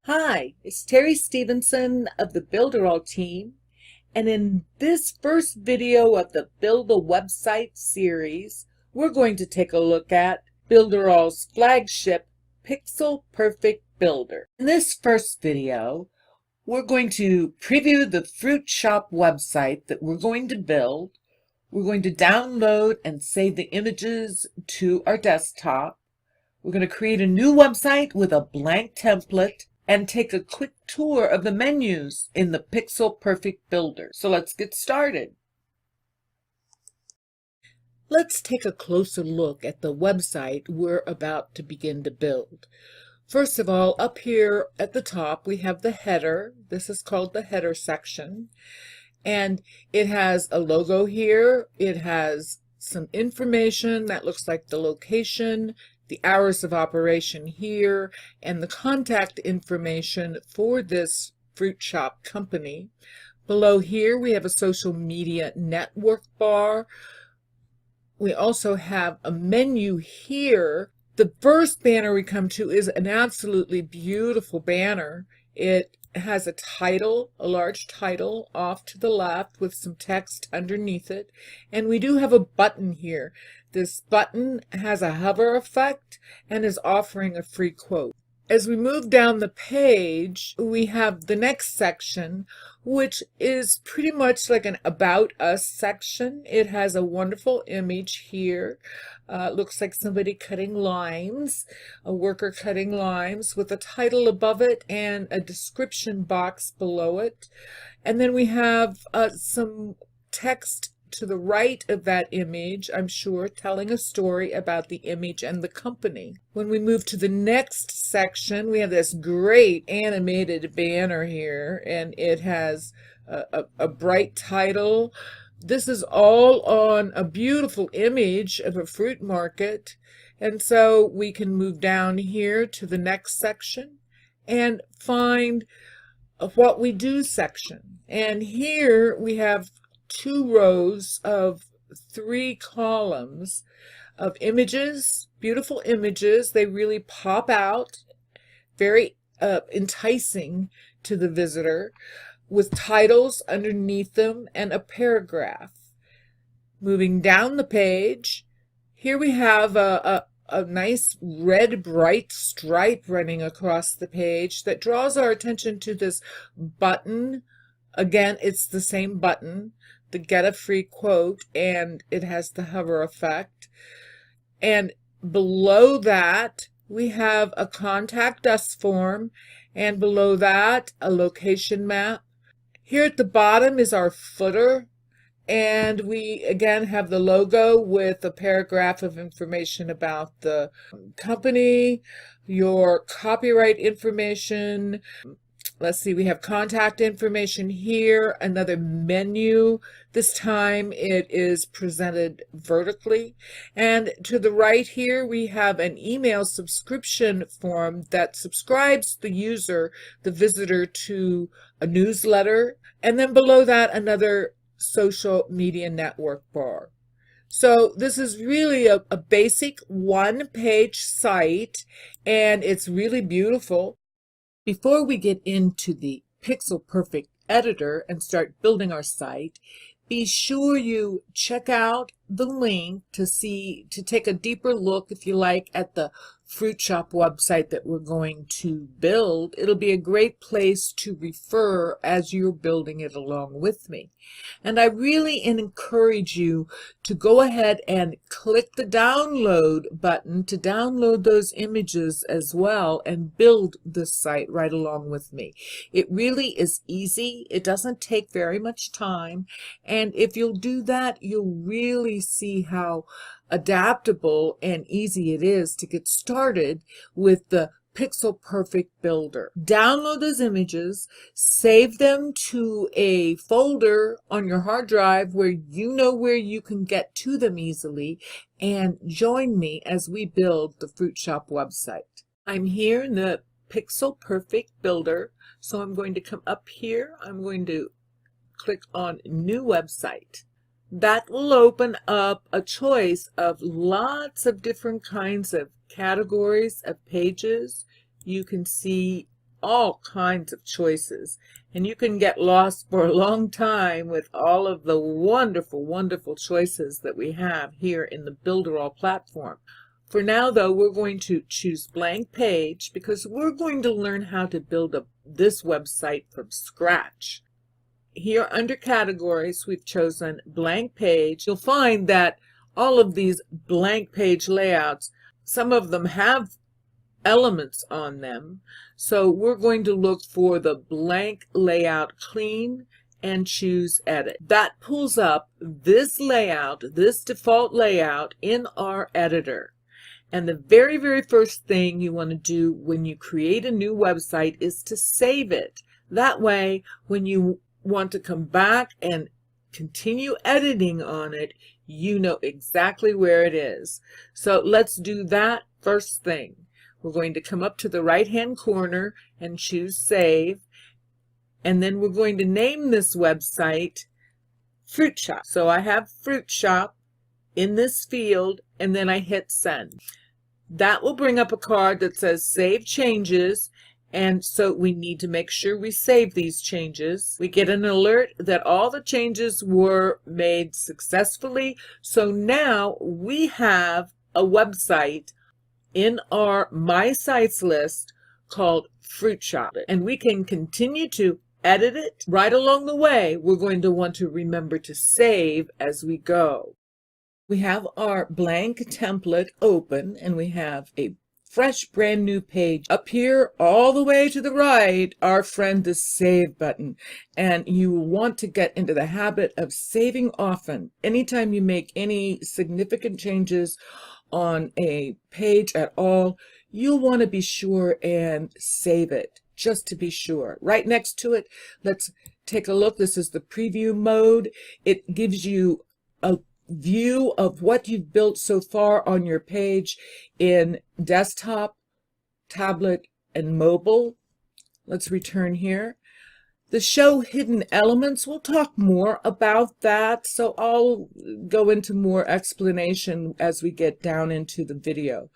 Hi, it's Terry Stevenson of the Builderall team, and in this first video of the Build a Website series, we're going to take a look at Builderall's flagship Pixel Perfect Builder. In this first video, we're going to preview the Fruit Shop website that we're going to build. We're going to download and save the images to our desktop. We're going to create a new website with a blank template and take a quick tour of the menus in the Pixel Perfect Builder. So let's get started. Let's take a closer look at the website we're about to begin to build. First of all, up here at the top, we have the header. This is called the header section. And it has a logo here. It has some information that looks like the location, the hours of operation here, and the contact information for this fruit shop company. Below here, we have a social media network bar. We also have a menu here. The first banner we come to is an absolutely beautiful banner. It has a title, a large title off to the left with some text underneath it. And we do have a button here. This button has a hover effect and is offering a free quote. As we move down the page, we have the next section, which is pretty much like an About Us section. It has a wonderful image here. Looks like somebody cutting limes, a worker cutting limes with a title above it and a description box below it. And then we have some text to the right of that image, I'm sure, telling a story about the image and the company. When we move to the next section, we have this great animated banner here, and it has a bright title. This is all on a beautiful image of a fruit market, and so we can move down here to the next section and find a What We Do section. And here we have 2 rows of 3 columns of images, beautiful images. They really pop out, very enticing to the visitor, with titles underneath them and a paragraph. Moving down the page, here we have a nice red bright stripe running across the page that draws our attention to this button. Again, it's the same button, the Get a Free Quote, and it has the hover effect. And below that, we have a Contact Us form, and below that, a location map. Here at the bottom is our footer, and we again have the logo with a paragraph of information about the company, your copyright information. Let's see, we have contact information here, another menu. This time it is presented vertically. And to the right here, we have an email subscription form that subscribes the user, the visitor, to a newsletter. And then below that, another social media network bar. So this is really a basic one-page site, and it's really beautiful. Before we get into the Pixel Perfect editor and start building our site, be sure you check out the link to take a deeper look, if you like, at the Fruit Shop website that we're going to build. It'll be a great place to refer as you're building it along with me. And I really encourage you to go ahead and click the download button to download those images as well and build this site right along with me. It really is easy. It doesn't take very much time. And if you'll do that, you'll really see how adaptable and easy it is to get started with the Pixel Perfect Builder. Download those images, save them to a folder on your hard drive where you know where you can get to them easily, and join me as we build the Fruit Shop website. I'm here in the Pixel Perfect Builder, so I'm going to come up here. I'm going to click on New Website. That will open up a choice of lots of different kinds of categories of pages. You can see all kinds of choices, and you can get lost for a long time with all of the wonderful, wonderful choices that we have here in the Builderall platform. For now, though, we're going to choose blank page because we're going to learn how to build this website from scratch. Here under categories, we've chosen blank page. You'll find that all of these blank page layouts, some of them have elements on them. So we're going to look for the blank layout clean and choose edit. That pulls up this layout, this default layout in our editor. And the very, very first thing you want to do when you create a new website is to save it. That way, when you want to come back and continue editing on it, you know exactly where it is. So let's do that first thing. We're going to come up to the right-hand corner and choose Save. And then we're going to name this website Fruit Shop. So I have Fruit Shop in this field, and then I hit Send. That will bring up a card that says Save Changes. And so we need to make sure we save these changes. We get an alert that all the changes were made successfully. So now we have a website in our My Sites list called Fruit Shop. And we can continue to edit it. Right along the way, we're going to want to remember to save as we go. We have our blank template open, and we have a fresh brand new page. Up here all the way to the right, our friend the Save button, and you want to get into the habit of saving often. Anytime you make any significant changes on a page at all, you'll want to be sure and save it just to be sure. Right next to it, let's take a look. This is the preview mode. It gives you a view of what you've built so far on your page in desktop, tablet, and mobile. Let's return here. The show hidden elements, we'll talk more about that, so I'll go into more explanation as we get down into the video.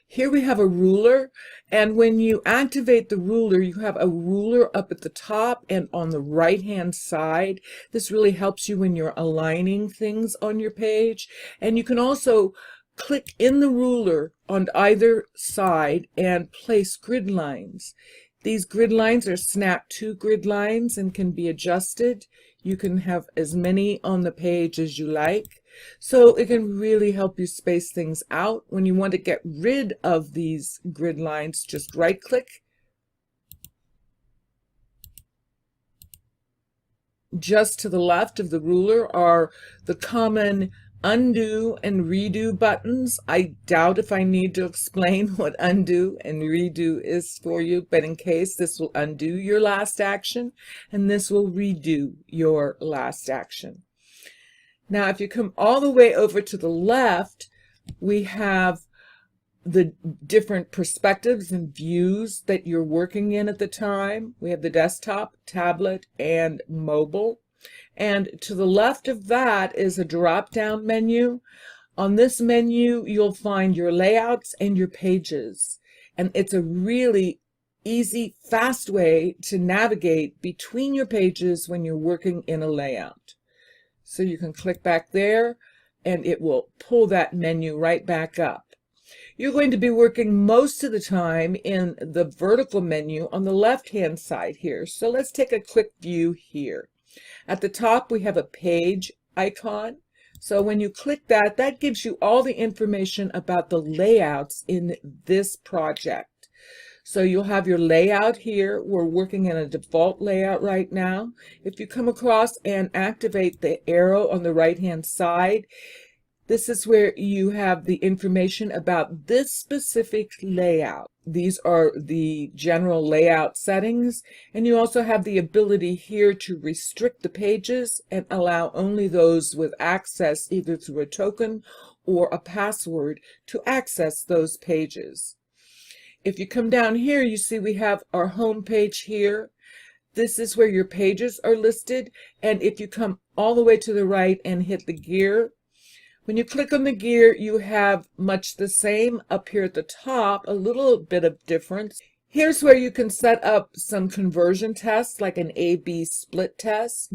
Here we have a ruler, and when you activate the ruler, you have a ruler up at the top and on the right-hand side. This really helps you when you're aligning things on your page. And you can also click in the ruler on either side and place grid lines. These grid lines are snap to grid lines and can be adjusted. You can have as many on the page as you like. So it can really help you space things out. When you want to get rid of these grid lines, just right click. Just to the left of the ruler are the common undo and redo buttons. I doubt if I need to explain what undo and redo is for you, but in case, this will undo your last action and this will redo your last action. Now, if you come all the way over to the left, we have the different perspectives and views that you're working in at the time. We have the desktop, tablet, and mobile. And to the left of that is a drop-down menu. On this menu, you'll find your layouts and your pages. And it's a really easy, fast way to navigate between your pages when you're working in a layout. So you can click back there and it will pull that menu right back up. You're going to be working most of the time in the vertical menu on the left-hand side here. So let's take a quick view here. At the top, we have a page icon. So when you click that, that gives you all the information about the layouts in this project. So you'll have your layout here. We're working in a default layout right now. If you come across and activate the arrow on the right-hand side, this is where you have the information about this specific layout. These are the general layout settings, and you also have the ability here to restrict the pages and allow only those with access either through a token or a password to access those pages. If you come down here, you see we have our home page here. This is where your pages are listed. And if you come all the way to the right and hit the gear, when you click on the gear, you have much the same up here at the top, a little bit of difference. Here's where you can set up some conversion tests, like an A/B split test.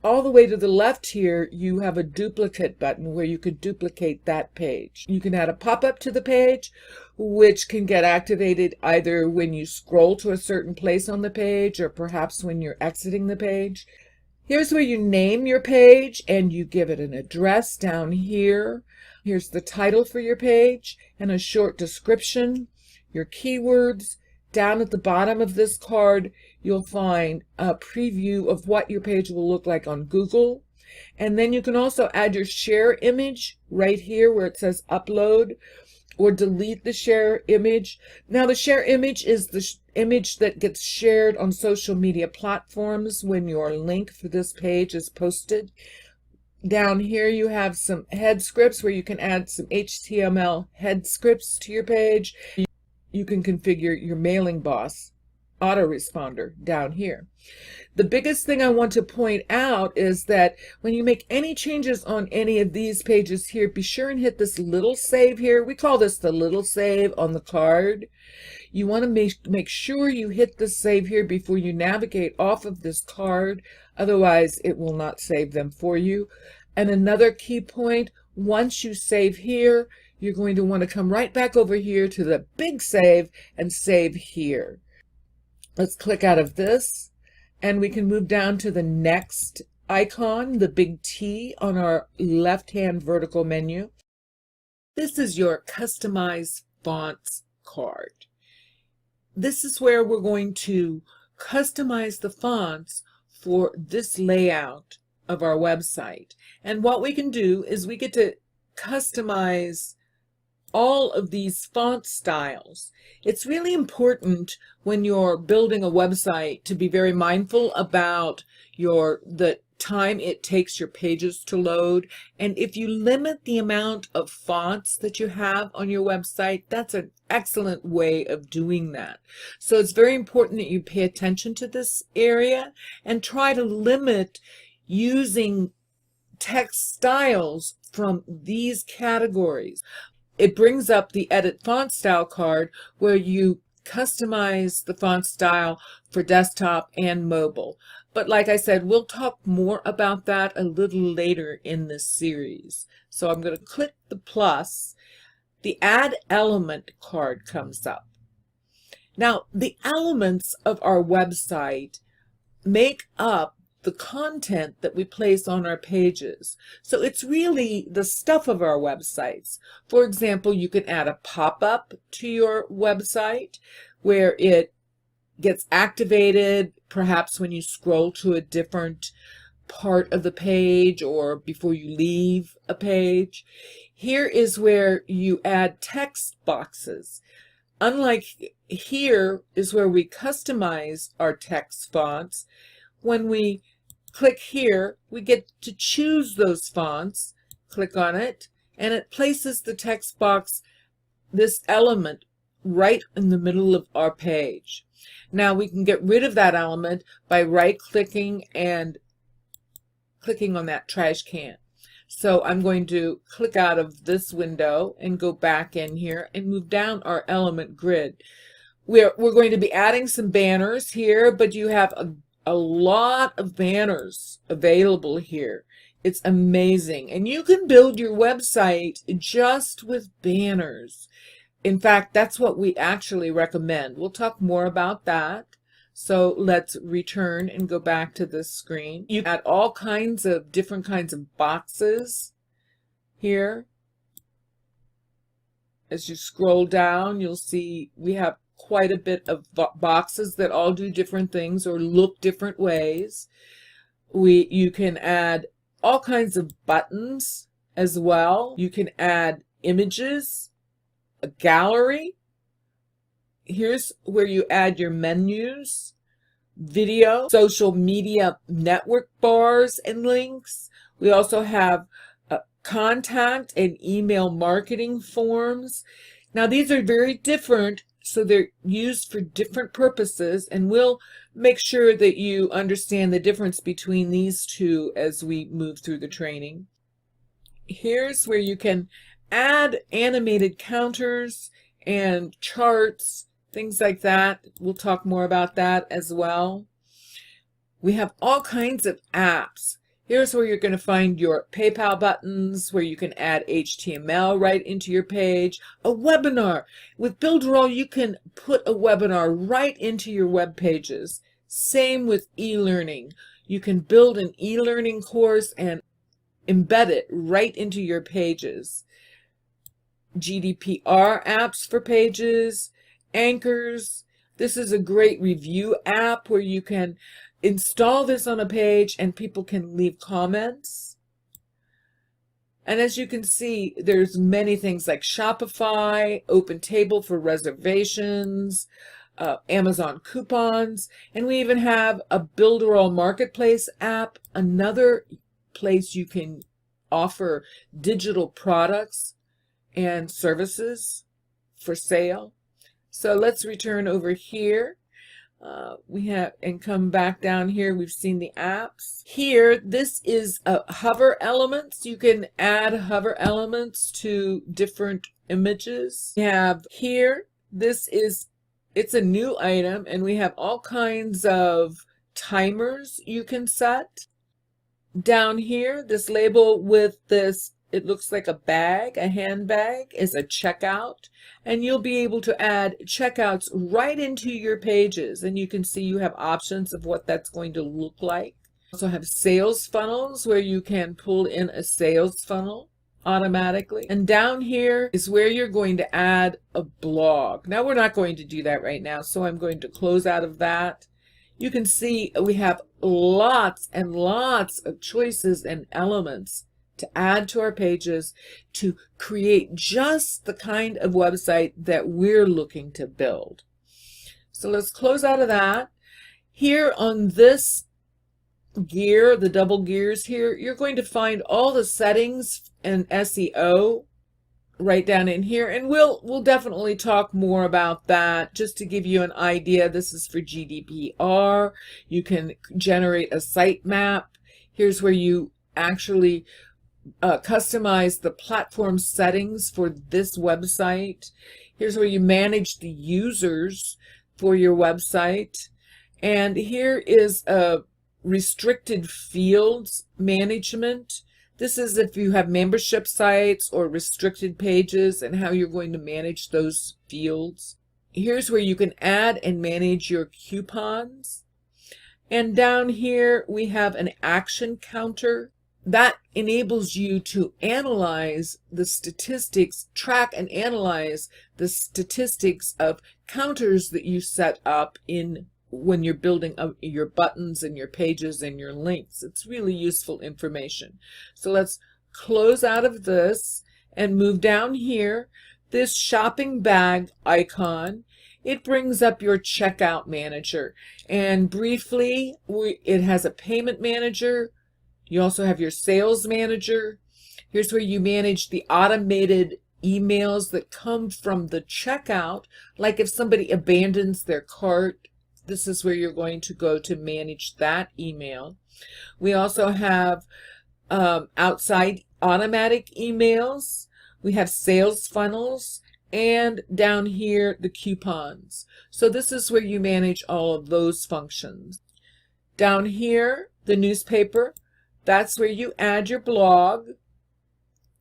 All the way to the left here, you have a duplicate button where you could duplicate that page. You can add a pop-up to the page, which can get activated either when you scroll to a certain place on the page or perhaps when you're exiting the page. Here's where you name your page and you give it an address down here. Here's the title for your page and a short description, your keywords. Down at the bottom of this card, you'll find a preview of what your page will look like on Google. And then you can also add your share image right here where it says upload, or delete the share image. Now the share image is the image that gets shared on social media platforms when your link for this page is posted. Down here you have some head scripts where you can add some HTML head scripts to your page. You can configure your mailing boss autoresponder down here. The biggest thing I want to point out is that when you make any changes on any of these pages here, be sure and hit this little save here. We call this the little save on the card. You want to make sure you hit the save here before you navigate off of this card. Otherwise, it will not save them for you. And another key point, once you save here, you're going to want to come right back over here to the big save and save here. Let's click out of this and we can move down to the next icon, the big T on our left-hand vertical menu. This is your Customize Fonts card. This is where we're going to customize the fonts for this layout of our website. And what we can do is we get to customize all of these font styles. It's really important when you're building a website to be very mindful about the time it takes your pages to load. And if you limit the amount of fonts that you have on your website, that's an excellent way of doing that. So it's very important that you pay attention to this area and try to limit using text styles from these categories. It brings up the Edit Font Style card where you customize the font style for desktop and mobile. But like I said, we'll talk more about that a little later in this series. So I'm going to click the plus. The Add Element card comes up. Now, the elements of our website make up the content that we place on our pages. So it's really the stuff of our websites. For example, you can add a pop-up to your website where it gets activated perhaps when you scroll to a different part of the page or before you leave a page. Here is where you add text boxes. Unlike here is where we customize our text fonts. When we click here, we get to choose those fonts. Click on it, and it places the text box, this element, right in the middle of our page. Now we can get rid of that element by right-clicking and clicking on that trash can. So I'm going to click out of this window and go back in here and move down our element grid. We're going to be adding some banners here, but you have a lot of banners available here. It's amazing. And you can build your website just with banners. In fact, that's what we actually recommend. We'll talk more about that. So let's return and go back to this screen. You add all kinds of different kinds of boxes here. As you scroll down, you'll see we have quite a bit of boxes that all do different things or look different ways. You can add all kinds of buttons as well. You can add images, a gallery. Here's where you add your menus, video, social media network bars and links. We also have contact and email marketing forms. Now these are very different So they're used for different purposes, and we'll make sure that you understand the difference between these two as we move through the training. Here's where you can add animated counters and charts, things like that. We'll talk more about that as well. We have all kinds of apps. Here's where you're going to find your PayPal buttons, where you can add HTML right into your page. A webinar. With Builderall, you can put a webinar right into your web pages. Same with e-learning. You can build an e-learning course and embed it right into your pages. GDPR apps for pages, anchors. This is a great review app where you can install this on a page and people can leave comments. And as you can see, there's many things like Shopify, OpenTable for reservations, Amazon coupons, and we even have a Builderall Marketplace app, another place you can offer digital products and services for sale. So let's return over here. We have, and come back down here, we've seen the apps. Here, this is hover elements. You can add hover elements to different images. We have here, it's a new item, and we have all kinds of timers you can set. Down here, this label with this, it looks like a bag, a handbag, is a checkout. And you'll be able to add checkouts right into your pages. And you can see you have options of what that's going to look like. You also have sales funnels where you can pull in a sales funnel automatically. And down here is where you're going to add a blog. Now we're not going to do that right now, so I'm going to close out of that. You can see we have lots and lots of choices and elements to add to our pages to create just the kind of website that we're looking to build. So let's close out of that. Here on this gear, the double gears here, you're going to find all the settings and SEO right down in here, and we'll definitely talk more about that. Just to give you an idea, this is for GDPR. You can generate a sitemap. Here's where you actually customize the platform settings for this website. Here's where you manage the users for your website. And here is a restricted fields management. This is if you have membership sites or restricted pages and how you're going to manage those fields. Here's where you can add and manage your coupons. And down here we have an action counter. That enables you to analyze the statistics, track and analyze the statistics of counters that you set up in when you're building your buttons and your pages and your links. It's really useful information. So let's close out of this and move down here. This shopping bag icon, it brings up your checkout manager. And briefly, it has a payment manager. You also have your sales manager. Here's where you manage the automated emails that come from the checkout. Like if somebody abandons their cart, this is where you're going to go to manage that email. We also have outside automatic emails. We have sales funnels, and down here the coupons. So this is where you manage all of those functions. Down here, the newspaper. That's where you add your blog,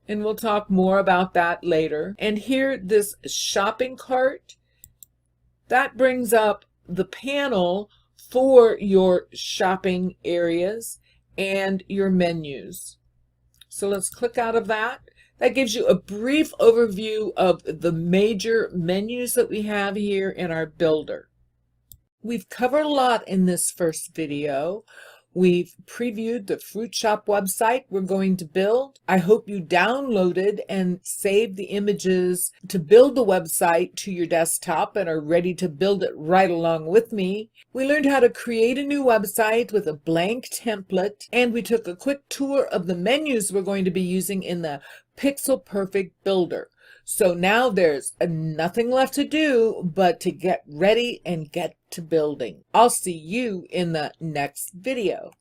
and we'll talk more about that later. And here, this shopping cart, that brings up the panel for your shopping areas and your menus. So let's click out of that. That gives you a brief overview of the major menus that we have here in our builder. We've covered a lot in this first video. We've previewed the fruit shop website we're going to build. I hope you downloaded and saved the images to build the website to your desktop and are ready to build it right along with me. We learned how to create a new website with a blank template, and we took a quick tour of the menus we're going to be using in the Pixel Perfect Builder. So now there's nothing left to do but to get ready and get to building. I'll see you in the next video.